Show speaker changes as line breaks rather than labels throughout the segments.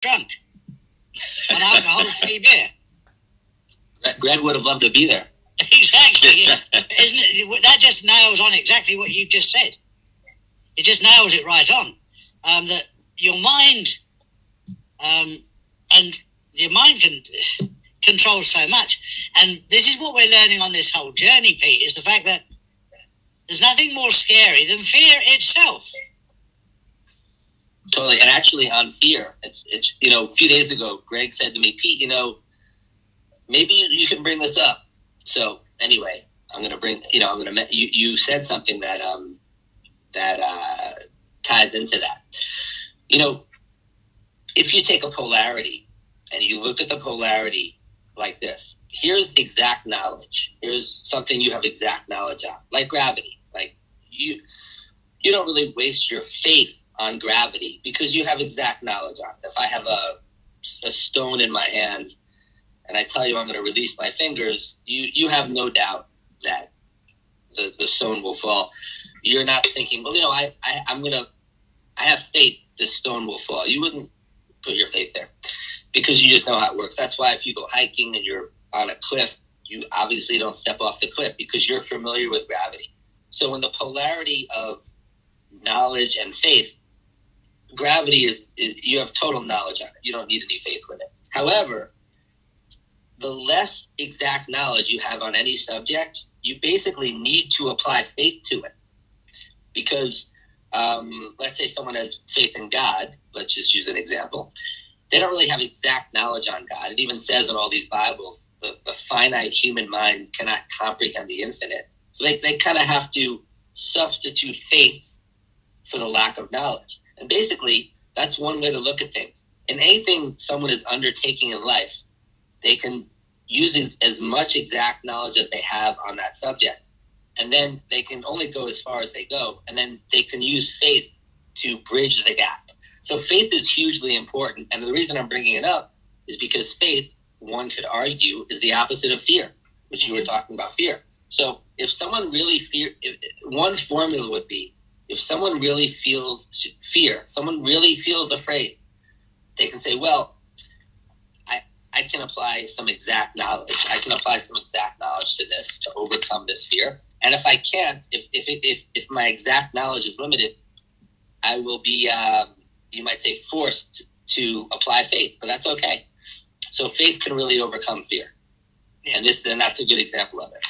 drunk on alcohol-free beer.
Greg would have loved to be there.
Exactly. Isn't it? That just nails on exactly what you've just said. It just nails it right on. That your mind, and your mind can control so much. And this is what we're learning on this whole journey, Pete, is the fact that there's nothing more scary than fear itself.
Totally. And actually on fear, it's a few days ago, Greg said to me, Pete, maybe you can bring this up. So anyway, you said something that ties into that. If you take a polarity and you look at the polarity like this, here's exact knowledge. Here's something you have exact knowledge on, like gravity. Like you don't really waste your faith on gravity because you have exact knowledge on it. If I have a stone in my hand and I tell you I'm going to release my fingers, you have no doubt that the stone will fall. You're not thinking, well, I have faith this stone will fall. You wouldn't put your faith there because you just know how it works. That's why if you go hiking and you're on a cliff, you obviously don't step off the cliff because you're familiar with gravity. So in the polarity of knowledge and faith, gravity is you have total knowledge on it. You don't need any faith with it. However, the less exact knowledge you have on any subject, you basically need to apply faith to it. Because let's say someone has faith in God, let's just use an example. They don't really have exact knowledge on God. It even says in all these Bibles, the finite human mind cannot comprehend the infinite. So they kind of have to substitute faith for the lack of knowledge. And basically, that's one way to look at things. In anything someone is undertaking in life, they can use as much exact knowledge as they have on that subject. And then they can only go as far as they go. And then they can use faith to bridge the gap. So faith is hugely important. And the reason I'm bringing it up is because faith, one could argue, is the opposite of fear, which you were talking about fear. So if someone really one formula would be, if someone really feels fear, someone really feels afraid, they can say, well, I can apply some exact knowledge. I can apply some exact knowledge to this to overcome this fear. And if I can't, if my exact knowledge is limited, I will be, you might say, forced to apply faith. But that's okay. So faith can really overcome fear. Yeah. And that's a good example of it.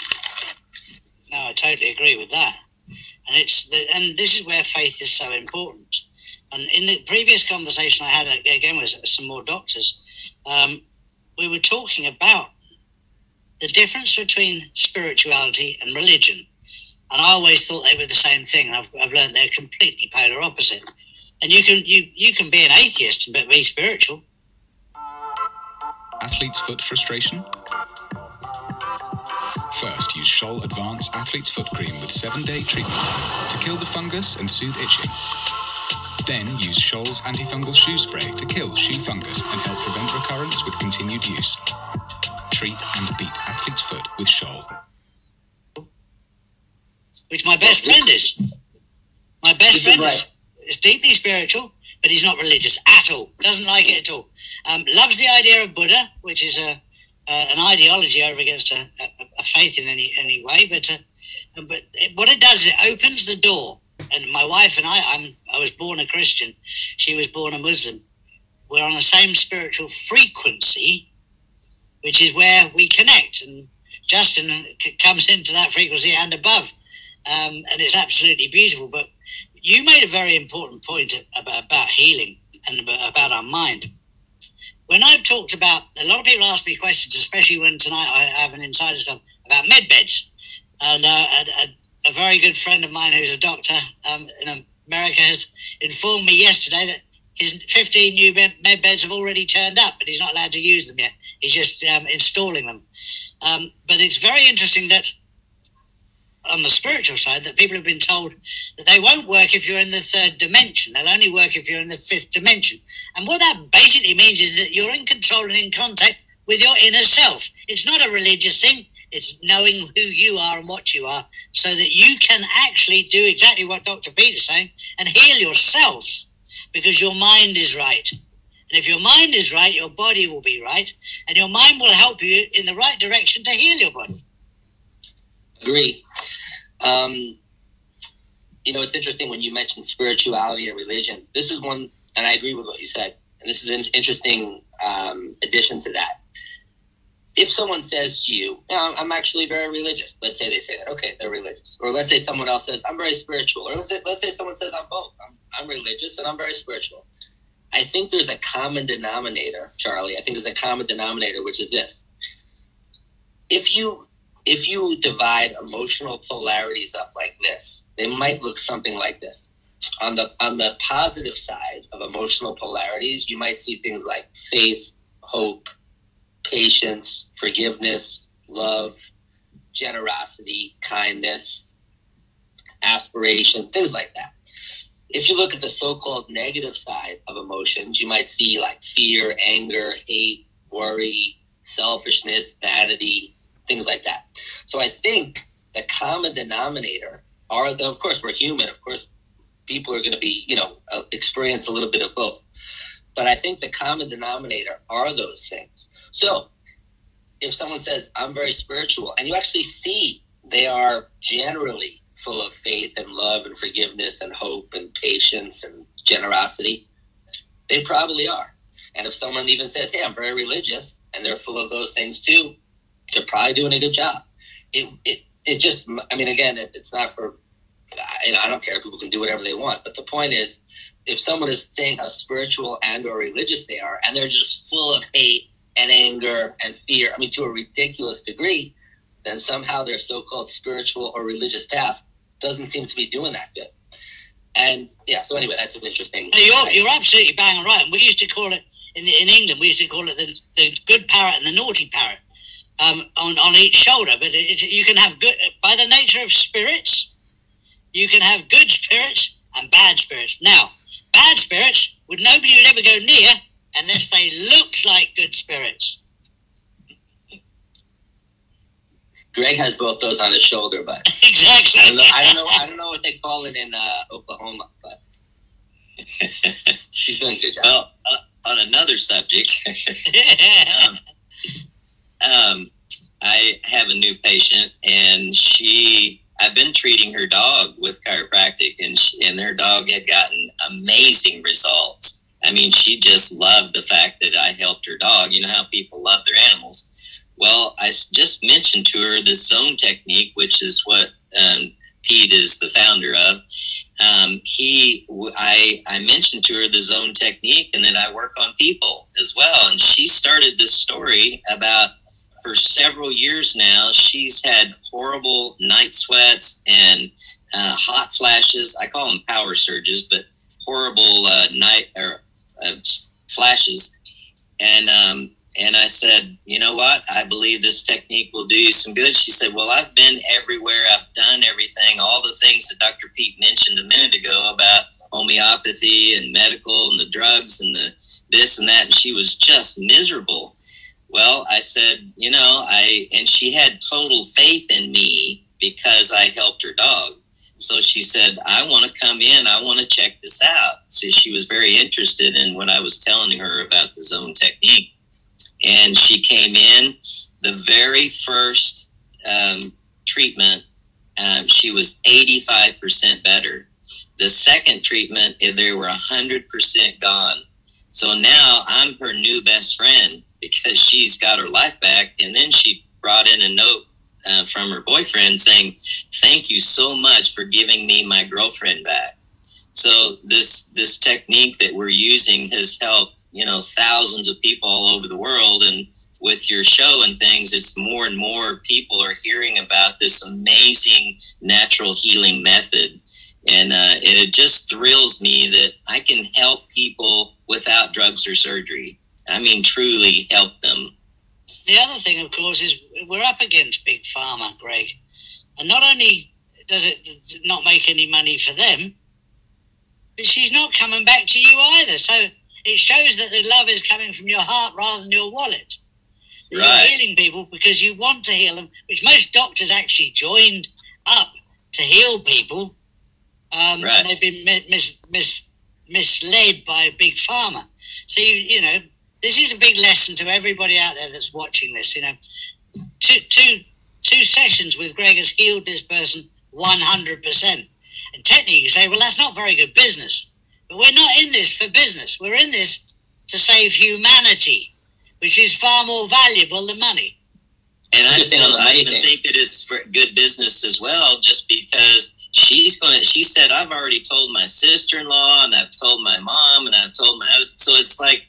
No, I totally agree with that. And this is where faith is so important. And in the previous conversation I had again with some more doctors, we were talking about the difference between spirituality and religion. And I always thought they were the same thing. I've learned they're completely polar opposite. And you can be an atheist but be spiritual.
Athlete's foot frustration? First, use Scholl Advanced Athlete's Foot Cream with 7-day treatment to kill the fungus and soothe itching. Then use Scholl's antifungal shoe spray to kill shoe fungus and help prevent recurrence with continued use. Treat and beat athlete's foot with Scholl.
Which my best friend is. My best friend is deeply spiritual, but he's not religious at all. Doesn't like it at all. Loves the idea of Buddha, which is an ideology over against a faith in any way. But what it does is it opens the door. And my wife and I was born a Christian. She was born a Muslim. We're on the same spiritual frequency, which is where we connect. And Justin comes into that frequency and above. And it's absolutely beautiful. But you made a very important point about healing and about our mind. When I've talked about, a lot of people ask me questions, especially when tonight I have an insider's club about med beds. And a very good friend of mine who's a doctor in America has informed me yesterday that his 15 new med beds have already turned up, but he's not allowed to use them yet. He's just installing them. But it's very interesting that on the spiritual side, that people have been told that they won't work if you're in the 3rd dimension. They'll only work if you're in the 5th dimension. And what that basically means is that you're in control and in contact with your inner self. It's not a religious thing. It's knowing who you are and what you are so that you can actually do exactly what Dr. Peter's saying and heal yourself because your mind is right. And if your mind is right, your body will be right. And your mind will help you in the right direction to heal your body.
Agree. You know, it's interesting when you mentioned spirituality and religion. This is one, and I agree with what you said. And this is an interesting addition to that. If someone says to you, no, I'm actually very religious. Let's say they say that. Okay, they're religious. Or let's say someone else says, I'm very spiritual. Or let's say someone says, I'm both. I'm religious and I'm very spiritual. I think there's a common denominator, Charlie. I think there's a common denominator, which is this. If you divide emotional polarities up like this, they might look something like this. On the positive side of emotional polarities, you might see things like faith, hope, patience, forgiveness, love, generosity, kindness, aspiration, things like that. If you look at the so-called negative side of emotions, you might see like fear, anger, hate, worry, selfishness, vanity, things like that. So I think the common denominator are, of course, we're human. Of course, people are going to be, experience a little bit of both. But I think the common denominator are those things. So if someone says, I'm very spiritual, and you actually see they are generally full of faith and love and forgiveness and hope and patience and generosity, they probably are. And if someone even says, hey, I'm very religious, and they're full of those things too, they're probably doing a good job. It just, I mean, again, it's not for, I don't care. People can do whatever they want. But the point is, if someone is saying how spiritual and or religious they are, and they're just full of hate and anger and fear, I mean, to a ridiculous degree, then somehow their so-called spiritual or religious path doesn't seem to be doing that good. And yeah, so anyway, that's an interesting.
You're absolutely bang on right. And we used to call it in England. We used to call it the good parrot and the naughty parrot on each shoulder. But you can have good, by the nature of spirits, you can have good spirits and bad spirits. Now, bad spirits nobody would ever go near unless they looked like good spirits.
Greg has both those on his shoulder, but
exactly.
I don't know what they call it in Oklahoma, but she's doing a good job.
Well, on another subject, I have a new patient, and I've been treating her dog with chiropractic, and their dog had gotten amazing results. I mean, she just loved the fact that I helped her dog. You know how people love their animals. Well, I just mentioned to her the zone technique, which is what Pete is the founder of. I mentioned to her the zone technique, and that I work on people as well. And she started this story about, for several years now, she's had horrible night sweats and hot flashes. I call them power surges, but horrible flashes. And I said, you know what? I believe this technique will do you some good. She said, well, I've been everywhere. I've done everything, all the things that Dr. Pete mentioned a minute ago about homeopathy and medical and the drugs and the this and that. And she was just miserable. Well, I said, and she had total faith in me because I helped her dog. So she said, I want to come in. I want to check this out. So she was very interested in what I was telling her about the zone technique. And she came in. The very first treatment, she was 85% better. The second treatment, they were 100% gone. So now I'm her new best friend because she's got her life back. And then she brought in a note from her boyfriend saying, thank you so much for giving me my girlfriend back. So this technique that we're using has helped, thousands of people all over the world. And with your show and things, it's more and more people are hearing about this amazing natural healing method. And it just thrills me that I can help people without drugs or surgery. I mean, truly help them.
The other thing, of course, is we're up against Big Pharma, Greg. And not only does it not make any money for them, but she's not coming back to you either. So it shows that the love is coming from your heart rather than your wallet. Right. You're healing people because you want to heal them, which most doctors actually joined up to heal people. Right. And they've been misled by Big Pharma. So, you know, this is a big lesson to everybody out there that's watching this. You know, two sessions with Greg has healed this person 100%. And technically you say, well, that's not very good business. But we're not in this for business. We're in this to save humanity, which is far more valuable than money.
And I even think that it's for good business as well, just because she said, I've already told my sister-in-law, and I've told my mom, and I've told my other. So it's like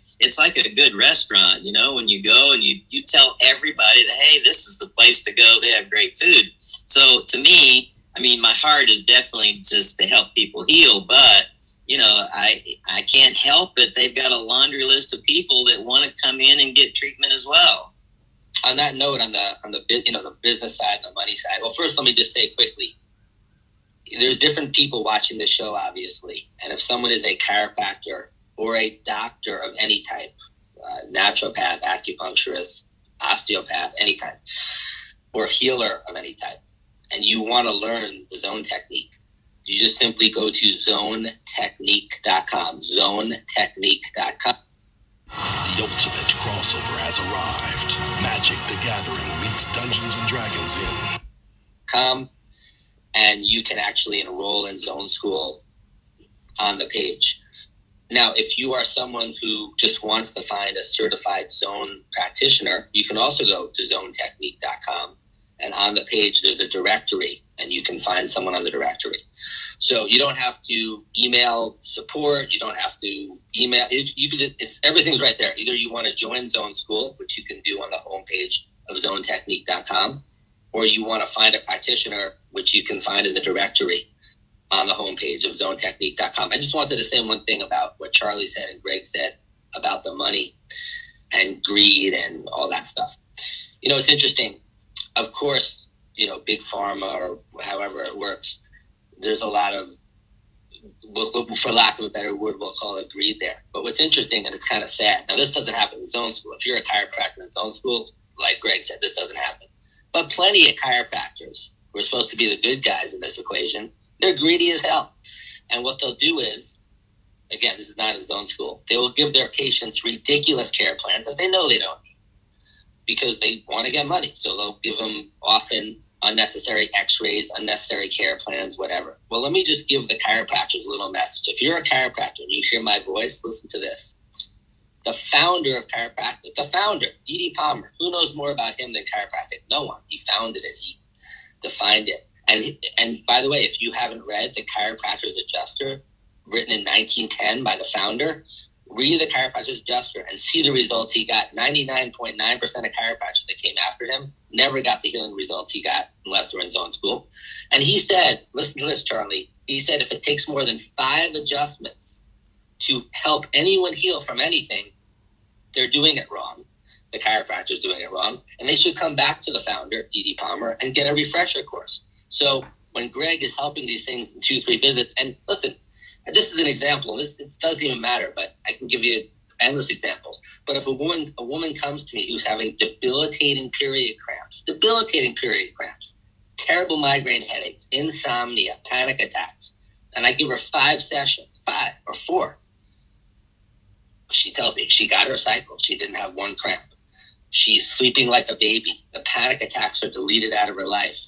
a good restaurant, you know, when you go and you tell everybody that, hey, this is the place to go. They have great food. So to me, I mean, my heart is definitely just to help people heal, but you know, I can't help it. They've got a laundry list of people that want to come in and get treatment as well.
On that note, on the you know, the business side, the money side. Well, first, let me just say quickly, there's different people watching the show, obviously, and if someone is a chiropractor or a doctor of any type, naturopath, acupuncturist, osteopath, any kind, or healer of any type, and you want to learn the zone technique, you just simply go to zonetechnique.com, zonetechnique.com.
The ultimate crossover has arrived. Magic the Gathering meets Dungeons and Dragons in.
And you can actually enroll in Zone School on the page. Now, if you are someone who just wants to find a certified zone practitioner, you can also go to zonetechnique.com. And on the page, there's a directory, and you can find someone on the directory. So you don't have to email support. You don't have to email. You can just, everything's right there. Either you want to join Zone School, which you can do on the homepage of zonetechnique.com, or you want to find a practitioner, which you can find in the directory on the homepage of zonetechnique.com. I just wanted to say one thing about what Charlie said and Greg said about the money and greed and all that stuff. You know, it's interesting. Of course, you know, big pharma or however it works, there's a lot of, for lack of a better word, we'll call it greed there. But what's interesting, and it's kind of sad, now this doesn't happen in Zone School. If you're a chiropractor in Zone School, like Greg said, this doesn't happen. But plenty of chiropractors who are supposed to be the good guys in this equation, they're greedy as hell. And what they'll do is, again, this is not in Zone School, they will give their patients ridiculous care plans that they know they don't need because they want to get money. So they'll give them often unnecessary x-rays, unnecessary care plans, whatever. Well, let me just give the chiropractors a little message. If you're a chiropractor and you hear my voice, listen to this. The founder of chiropractic, the founder, D.D. Palmer, who knows more about him than chiropractic? No one. He founded it. He defined it. And by the way, if you haven't read The Chiropractor's Adjuster, written in 1910 by the founder, read The Chiropractor's Adjuster and see the results he got. 99.9% of chiropractors that came after him never got the healing results he got unless they're in Zone School. And he said, listen to this, Charlie, he said if it takes more than 5 adjustments to help anyone heal from anything, they're doing it wrong. The chiropractor's doing it wrong. And they should come back to the founder, D.D. Palmer, and get a refresher course. So when Greg is helping these things in 2-3 visits, and listen, just as an example, it doesn't even matter, but I can give you endless examples. But if a woman comes to me who's having debilitating period cramps, terrible migraine headaches, insomnia, panic attacks, and I give her 5 sessions, 5 or 4, she tells me she got her cycle. She didn't have one cramp. She's sleeping like a baby. The panic attacks are deleted out of her life.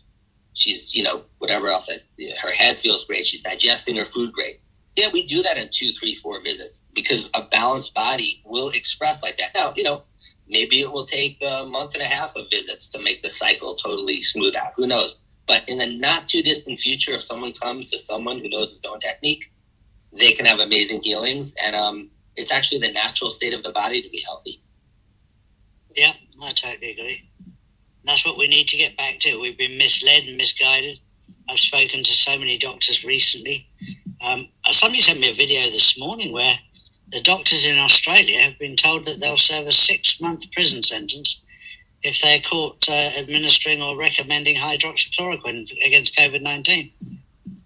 She's, you know, whatever else. Her head feels great. She's digesting her food great. Yeah, we do that in 2, 3, 4 visits because a balanced body will express like that. Now, you know, maybe it will take a month and a half of visits to make the cycle totally smooth out. Who knows? But in the not too distant future, if someone comes to someone who knows his own technique, they can have amazing healings. And it's actually the natural state of the body to be healthy.
Yeah, I totally agree. That's what we need to get back to. We've been misled and misguided. I've spoken to so many doctors recently. Somebody sent me a video this morning where the doctors in Australia have been told that they'll serve a 6-month prison sentence if they're caught administering or recommending hydroxychloroquine against COVID-19.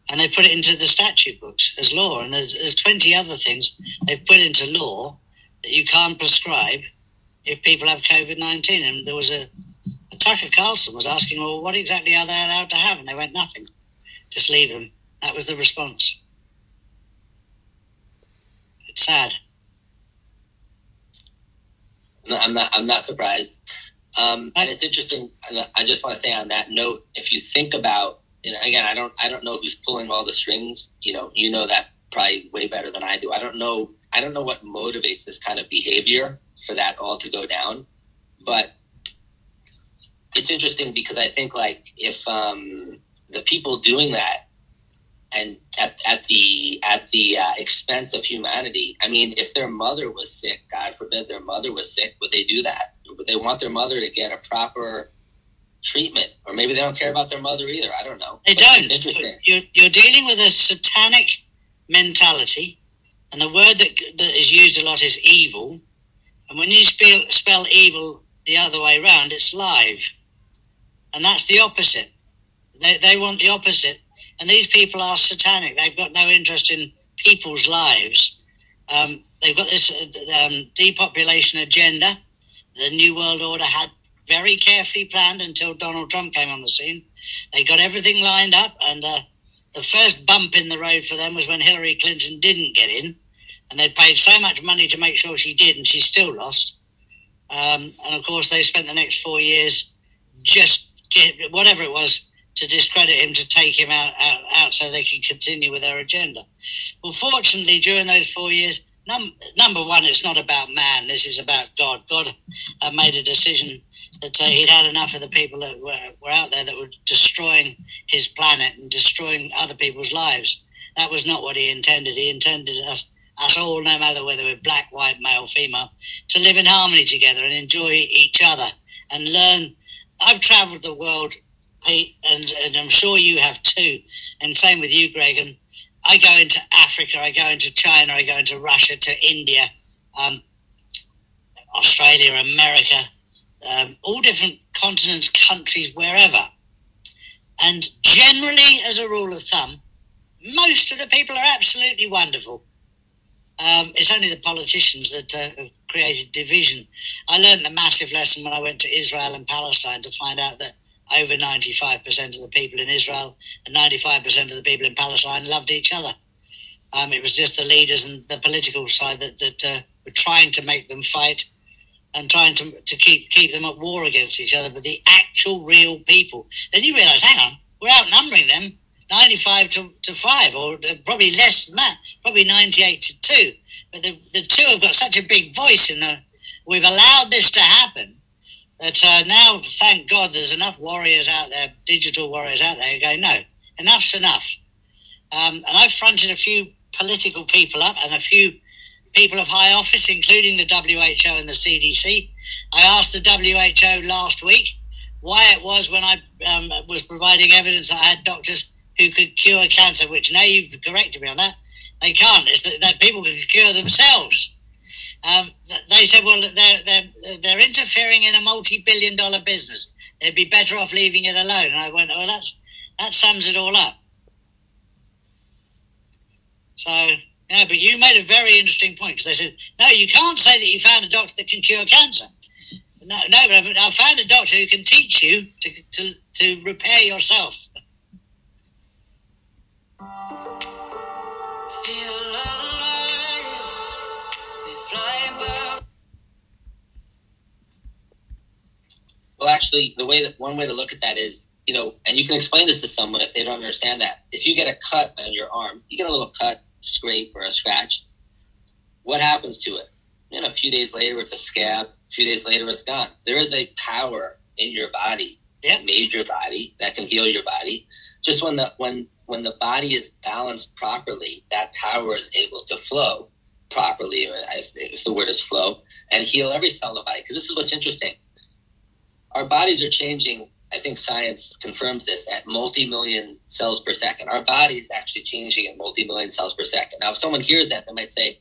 And they put it into the statute books as law. And there's 20 other things they've put into law that you can't prescribe if people have COVID-19. And there was Tucker Carlson was asking, well, what exactly are they allowed to have? And they went, nothing. Just leave them. That was the response. It's sad.
I'm not surprised. And it's interesting. I just want to say on that note, if you think about, and again, I don't know who's pulling all the strings. You know that probably way better than I do. I don't know what motivates this kind of behavior for that all to go down. But it's interesting because I think like if the people doing that and at the expense of humanity, I mean, if their mother was sick, God forbid their mother was sick, would they do that? Would they want their mother to get a proper treatment? Or maybe they don't care about their mother either. I don't know.
They don't. You're dealing with a satanic mentality, and the word that is used a lot is evil. And when you spell evil the other way around, it's live. And that's the opposite. They want the opposite. And these people are satanic. They've got no interest in people's lives. They've got this depopulation agenda. The New World Order had very carefully planned until Donald Trump came on the scene. They got everything lined up, and the first bump in the road for them was when Hillary Clinton didn't get in, and they paid so much money to make sure she did, and she still lost. And of course, they spent the next 4 years just whatever it was to discredit him, to take him out so they can continue with their agenda. Well, fortunately, during those 4 years, number one, it's not about man. This is about God. God made a decision that he'd had enough of the people that were out there that were destroying his planet and destroying other people's lives. That was not what he intended. He intended us all, no matter whether we're black, white, male, female, to live in harmony together and enjoy each other and learn. I've traveled the world, Pete, and I'm sure you have too, and same with you, Greg. And I go into Africa, I go into China, I go into Russia, to India, Australia, America, all different continents, countries, wherever. And generally, as a rule of thumb, most of the people are absolutely wonderful. It's only the politicians that have created division. I learned the massive lesson when I went to Israel and Palestine to find out that over 95% of the people in Israel and 95% of the people in Palestine loved each other. It was just the leaders and the political side that were trying to make them fight and trying to keep them at war against each other. But the actual real people, then you realise, hang on, we're outnumbering them 95 to 5, or probably less than that, probably 98 to 2. But the two have got such a big voice, and we've allowed this to happen that now, thank God, there's enough warriors out there, digital warriors out there, who go, no, enough's enough. And I've fronted a few political people up and a few people of high office, including the WHO and the CDC. I asked the WHO last week why it was when I was providing evidence that I had doctors who could cure cancer, which now you've corrected me on that. They can't. It's that people can cure themselves. They said, well, they're interfering in a multi-billion-dollar business. They'd be better off leaving it alone. And I went, well, that sums it all up. So, yeah, but you made a very interesting point, because they said, no, you can't say that you found a doctor that can cure cancer. No, but I found a doctor who can teach you to repair yourself.
Well, actually, one way to look at that is, and you can explain this to someone if they don't understand that. If you get a cut on your arm, you get a little cut, scrape, or a scratch. What happens to it? A few days later, it's a scab. A few days later, it's gone. There is a power in your body that made your body, that can heal your body. Just when the body is balanced properly, that power is able to flow properly, if the word is flow, and heal every cell in the body. Because this is what's interesting. Our bodies are changing. I think science confirms this at multi-million cells per second. Our body is actually changing at multi-million cells per second. Now, if someone hears that, they might say,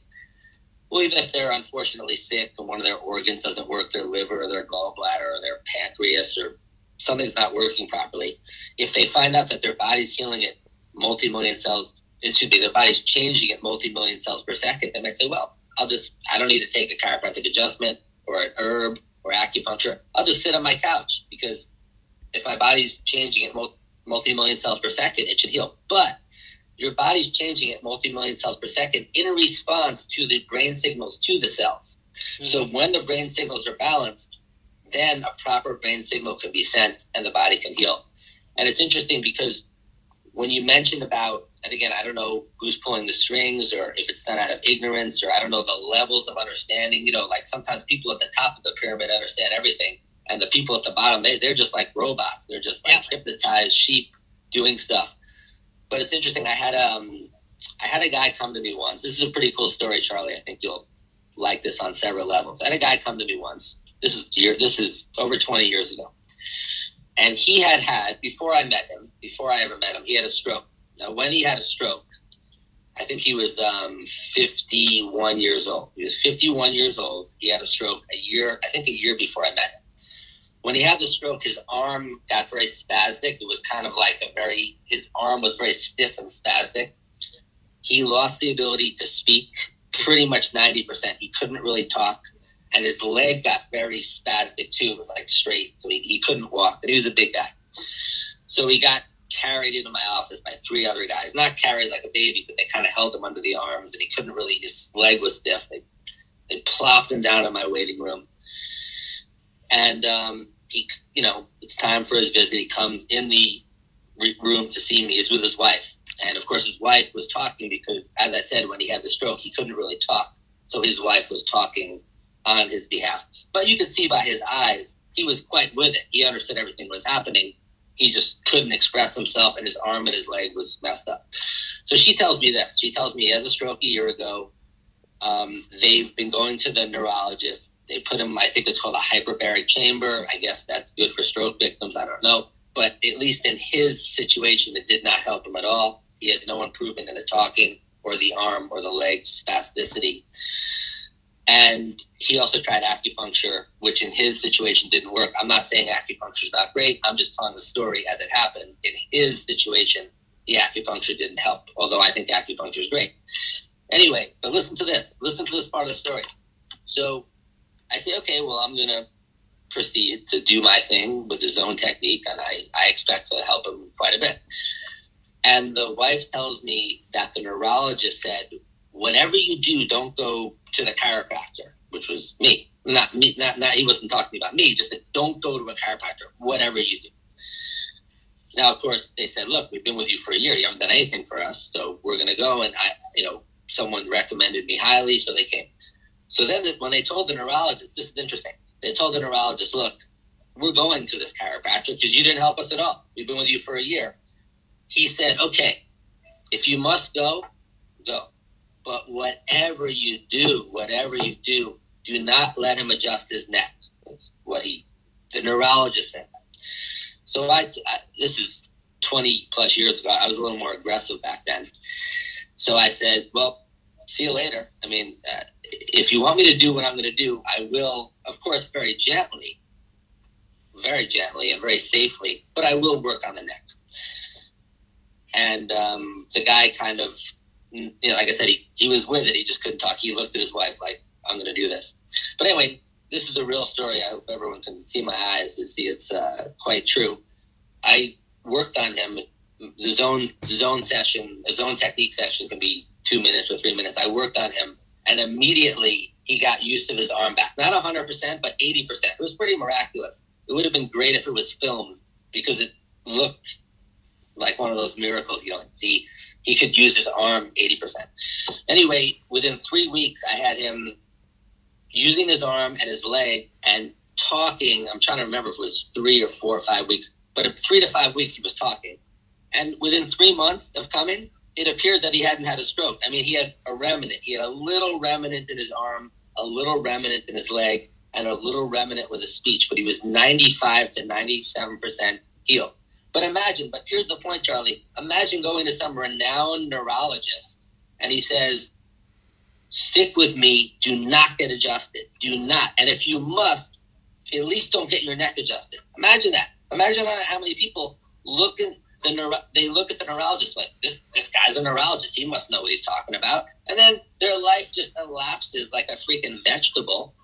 well, even if they're unfortunately sick and one of their organs doesn't work, their liver or their gallbladder or their pancreas or something's not working properly, if they find out that their body's healing at multi-million cells, their body's changing at multi-million cells per second, they might say, well, I don't need to take a chiropractic adjustment or an herb or acupuncture. I'll just sit on my couch, because if my body's changing at multi-million cells per second, it should heal. But your body's changing at multi-million cells per second in response to the brain signals to the cells. So when the brain signals are balanced, then a proper brain signal can be sent and the body can heal. And it's interesting because when you mentioned about, and again, I don't know who's pulling the strings or if it's done out of ignorance or I don't know the levels of understanding, like sometimes people at the top of the pyramid understand everything. And the people at the bottom, they're just like robots. They're just like hypnotized sheep doing stuff. But it's interesting. I had a guy come to me once. This is a pretty cool story, Charlie. I think you'll like this on several levels. I had a guy come to me once. This is over 20 years ago. And he had, before I ever met him, he had a stroke. Now, when he had a stroke, I think he was 51 years old. He was 51 years old. He had a stroke a year before I met him. When he had the stroke, his arm got very spastic. It was kind of like his arm was very stiff and spastic. He lost the ability to speak pretty much 90%. He couldn't really talk. And his leg got very spastic too. It was like straight. So he couldn't walk. And he was a big guy. So he got carried into my office by 3 other guys. Not carried like a baby, but they kind of held him under the arms. And he couldn't really, his leg was stiff. They plopped him down in my waiting room. And it's time for his visit. He comes in the room to see me. He's with his wife. And, of course, his wife was talking because, as I said, when he had the stroke, he couldn't really talk. So his wife was talking on his behalf. But you could see by his eyes, he was quite with it. He understood everything was happening. He just couldn't express himself, and his arm and his leg was messed up. So she tells me this. She tells me he has a stroke a year ago. They've been going to the neurologist. They put him, I think it's called a hyperbaric chamber. I guess that's good for stroke victims. I don't know. But at least in his situation, it did not help him at all. He had no improvement in the talking or the arm or the leg spasticity. And he also tried acupuncture, which in his situation didn't work. I'm not saying acupuncture is not great. I'm just telling the story as it happened. In his situation, the acupuncture didn't help, although I think acupuncture is great. Anyway, but listen to this. Listen to this part of the story. So I say, okay, well, I'm going to proceed to do my thing with his own technique, and I expect to help him quite a bit. And the wife tells me that the neurologist said, whatever you do, don't go to the chiropractor, which was me. Not me. Not he wasn't talking about me. He just said, don't go to a chiropractor, whatever you do. Now, of course, they said, look, we've been with you for a year. You haven't done anything for us, so we're going to go. And someone recommended me highly, so they came. So then when they told the neurologist, this is interesting. They told the neurologist, look, we're going to this chiropractor because you didn't help us at all. We've been with you for a year. He said, okay, if you must go, go. But whatever you do, do not let him adjust his neck. That's what the neurologist said. So this is 20 plus years ago. I was a little more aggressive back then. So I said, well, see you later. I mean, if you want me to do what I'm going to do, I will, of course, very gently and very safely, but I will work on the neck. And the guy kind of, like I said, he was with it. He just couldn't talk. He looked at his wife like, I'm going to do this. But anyway, this is a real story. I hope everyone can see my eyes and see it's quite true. I worked on him. The zone session, a zone technique session can be 2 minutes or 3 minutes. I worked on him, and immediately he got use of his arm back. Not 100%, but 80%. It was pretty miraculous. It would have been great if it was filmed because it looked like one of those miracle healings. He could use his arm 80%. Anyway, within 3 weeks, I had him using his arm and his leg and talking. I'm trying to remember if it was 3 or 4 or 5 weeks, but at 3 to 5 weeks, he was talking. And within 3 months of coming, it appeared that he hadn't had a stroke. I mean, he had a remnant. He had a little remnant in his arm, a little remnant in his leg, and a little remnant with his speech. But he was 95 to 97% healed. But here's the point, Charlie. Imagine going to some renowned neurologist, and he says, stick with me. Do not get adjusted. Do not. And if you must, at least don't get your neck adjusted. Imagine that. Imagine how many people look at the neurologist like, this guy's a neurologist. He must know what he's talking about. And then their life just elapses like a freaking vegetable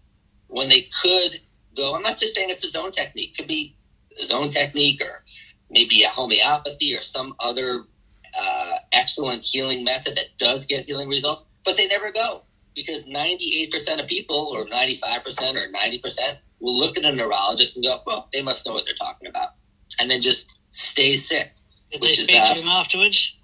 when they could go. I'm not just saying it's a zone technique. It could be a zone technique or maybe a homeopathy or some other excellent healing method that does get healing results, but they never go. because 98% of people, or 95% or 90%, will look at a neurologist and go, well, they must know what they're talking about, and then just stay sick.
Did they speak to him afterwards?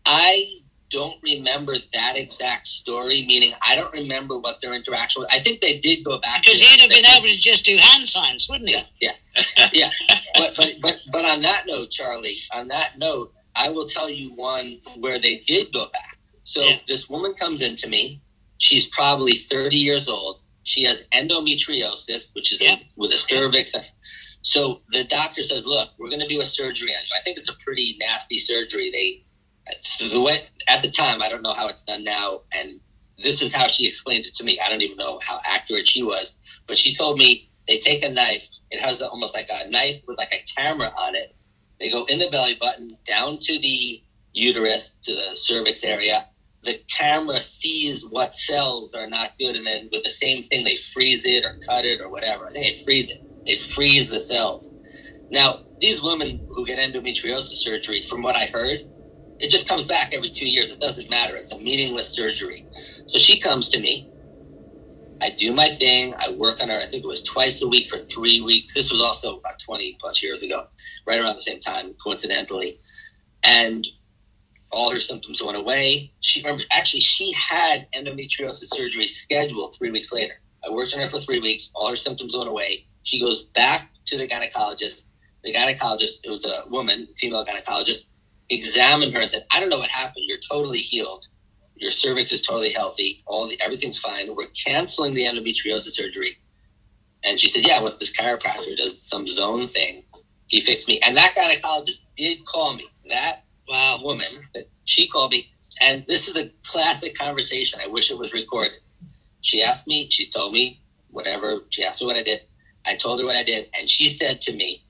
I don't remember that exact story, meaning I don't remember what their interaction was. I think they did go back.
Because he'd have been able to just do hand signs, wouldn't he?
Yeah. But on that note, Charlie, I will tell you one where they did go back. So this woman comes into me. She's probably 30 years old. She has endometriosis, which is with a cervix. So the doctor says, look, we're going to do a surgery on you. I think it's a pretty nasty surgery. At the time, I don't know how it's done now, and this is how she explained it to me. I don't even know how accurate she was, but she told me they take a knife. It has almost like a knife with like a camera on it. They go in the belly button, down to the uterus, to the cervix area. The camera sees what cells are not good, and then with the same thing, they freeze it or cut it or whatever. I think they freeze it. They freeze the cells. Now, these women who get endometriosis surgery, from what I heard, it just comes back every 2 years. It doesn't matter. It's a meaningless surgery. So she comes to me. I do my thing. I work on her. I think it was twice a week for 3 weeks. This was also about 20 plus years ago, right around the same time, coincidentally. And all her symptoms went away. She had endometriosis surgery scheduled 3 weeks later. I worked on her for 3 weeks. All her symptoms went away. She goes back to the gynecologist. The gynecologist, it was a woman, female gynecologist, examined her and said, I don't know what happened. You're totally healed. Your cervix is totally healthy. Everything's fine. We're canceling the endometriosis surgery. And she said, yeah, what this chiropractor does, some zone thing. He fixed me. And that gynecologist did call me. That woman, she called me. And this is a classic conversation. I wish it was recorded. She asked me, she told me whatever. She asked me what I did. I told her what I did. And she said to me,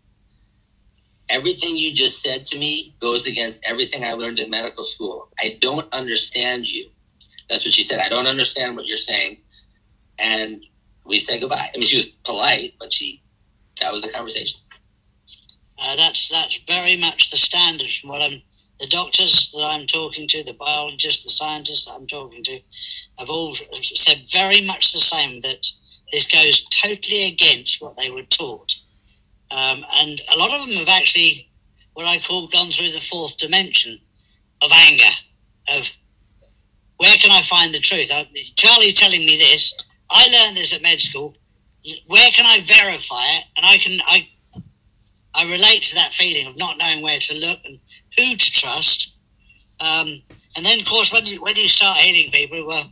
everything you just said to me goes against everything I learned in medical school. I don't understand you. That's what she said. I don't understand what you're saying. And we said goodbye. I mean, she was polite, but that was the conversation.
That's very much the standard from the doctors that I'm talking to, the biologists, the scientists that I'm talking to, have all said very much the same, that this goes totally against what they were taught. And a lot of them have actually, what I call, gone through the fourth dimension of anger, of where can I find the truth? Charlie's telling me this. I learned this at med school. Where can I verify it? And I relate to that feeling of not knowing where to look and who to trust. And then, of course, when you start healing people, well,